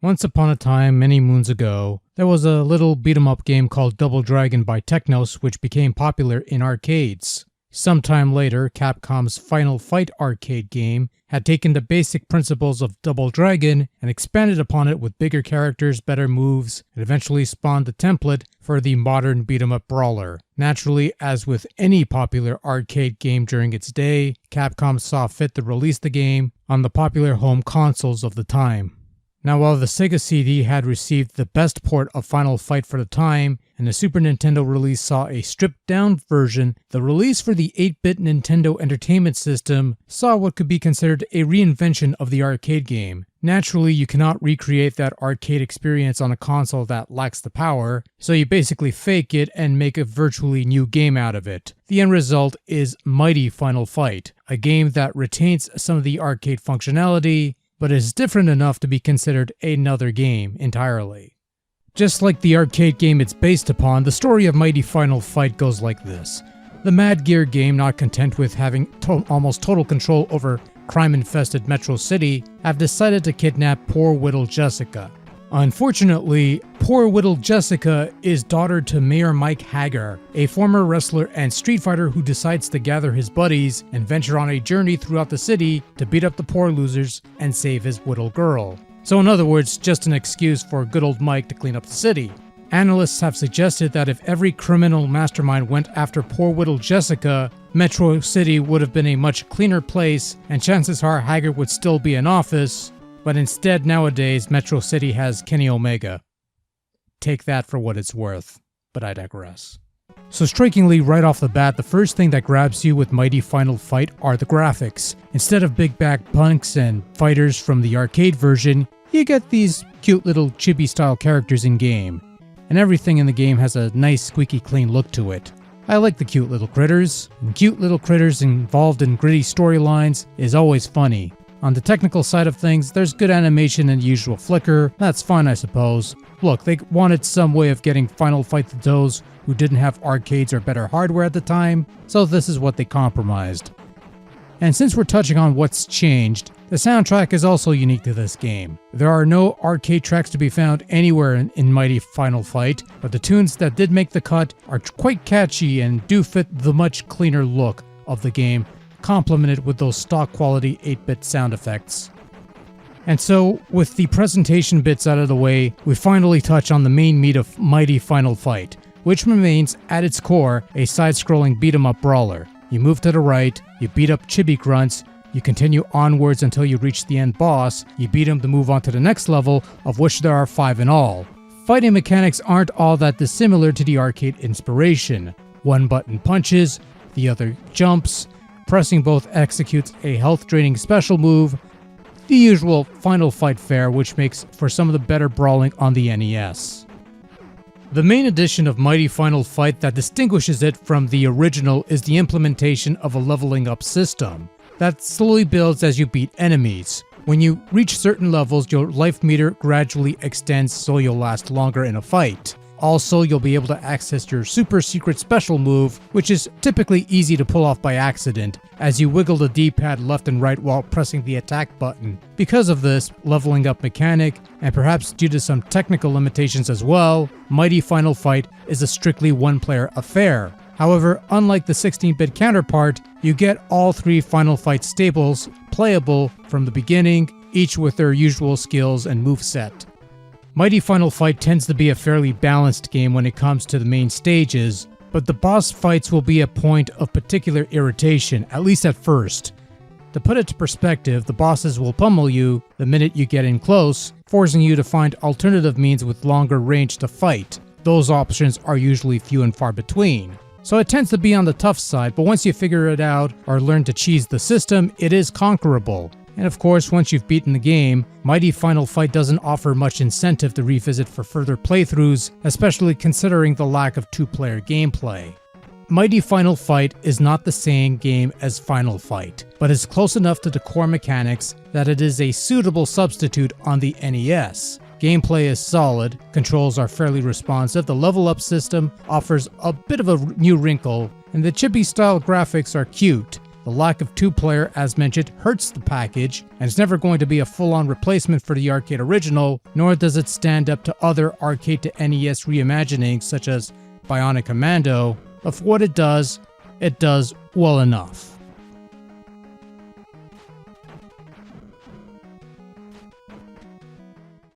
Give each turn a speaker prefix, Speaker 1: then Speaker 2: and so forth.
Speaker 1: Once upon a time, many moons ago, there was a little beat-em-up game called Double Dragon by Technos which became popular in arcades. Sometime later, Capcom's Final Fight arcade game had taken the basic principles of Double Dragon and expanded upon it with bigger characters, better moves, and eventually spawned the template for the modern beat-em-up brawler. Naturally, as with any popular arcade game during its day, Capcom saw fit to release the game on the popular home consoles of the time. Now, while the Sega CD had received the best port of Final Fight for the time, and the Super Nintendo release saw a stripped-down version, the release for the 8-bit Nintendo Entertainment System saw what could be considered a reinvention of the arcade game. Naturally, you cannot recreate that arcade experience on a console that lacks the power, so you basically fake it and make a virtually new game out of it. The end result is Mighty Final Fight, a game that retains some of the arcade functionality, but is different enough to be considered another game entirely. Just like the arcade game it's based upon, the story of Mighty Final Fight goes like this. The Mad Gear game, not content with having almost total control over crime-infested Metro City, have decided to kidnap poor Whittle Jessica. Unfortunately, poor Whittle Jessica is daughter to Mayor Mike Hagar, a former wrestler and street fighter who decides to gather his buddies and venture on a journey throughout the city to beat up the poor losers and save his Whittle girl. So in other words, just an excuse for good old Mike to clean up the city. Analysts have suggested that if every criminal mastermind went after poor Whittle Jessica, Metro City would have been a much cleaner place and chances are Hagar would still be in office. But instead, nowadays, Metro City has Kenny Omega. Take that for what it's worth, but I digress. So strikingly, right off the bat, the first thing that grabs you with Mighty Final Fight are the graphics. Instead of big back punks and fighters from the arcade version, you get these cute little chibi-style characters in-game. And everything in the game has a nice, squeaky clean look to it. I like the cute little critters, and cute little critters involved in gritty storylines is always funny. On the technical side of things, there's good animation and usual flicker. That's fine, I suppose. Look, they wanted some way of getting Final Fight to those who didn't have arcades or better hardware at the time, so this is what they compromised. And since we're touching on what's changed, the soundtrack is also unique to this game. There are no arcade tracks to be found anywhere in Mighty Final Fight, but the tunes that did make the cut are quite catchy and do fit the much cleaner look of the game, complemented with those stock quality 8-bit sound effects. And so, with the presentation bits out of the way, we finally touch on the main meat of Mighty Final Fight, which remains, at its core, a side-scrolling beat-em-up brawler. You move to the right, you beat up chibi grunts, you continue onwards until you reach the end boss, you beat him to move on to the next level, of which there are 5 in all. Fighting mechanics aren't all that dissimilar to the arcade inspiration. One button punches, the other jumps, pressing both executes a health-draining special move, the usual Final Fight fare, which makes for some of the better brawling on the NES. The main addition of Mighty Final Fight that distinguishes it from the original is the implementation of a leveling up system that slowly builds as you beat enemies. When you reach certain levels, your life meter gradually extends so you'll last longer in a fight. Also, you'll be able to access your super secret special move, which is typically easy to pull off by accident, as you wiggle the D-pad left and right while pressing the attack button. Because of this leveling up mechanic, and perhaps due to some technical limitations as well, Mighty Final Fight is a strictly one-player affair. However, unlike the 16-bit counterpart, you get all 3 Final Fight staples playable from the beginning, each with their usual skills and moveset. Mighty Final Fight tends to be a fairly balanced game when it comes to the main stages, but the boss fights will be a point of particular irritation, at least at first. To put it to perspective, the bosses will pummel you the minute you get in close, forcing you to find alternative means with longer range to fight. Those options are usually few and far between. So it tends to be on the tough side, but once you figure it out or learn to cheese the system, it is conquerable. And of course, once you've beaten the game, Mighty Final Fight doesn't offer much incentive to revisit for further playthroughs, especially considering the lack of 2-player gameplay. Mighty Final Fight is not the same game as Final Fight, but is close enough to the core mechanics that it is a suitable substitute on the NES. Gameplay is solid, controls are fairly responsive, the level up system offers a bit of a new wrinkle, and the chibi style graphics are cute. The lack of two-player, as mentioned, hurts the package, and it's never going to be a full-on replacement for the arcade original, nor does it stand up to other arcade to NES reimaginings such as Bionic Commando, but for what it does well enough.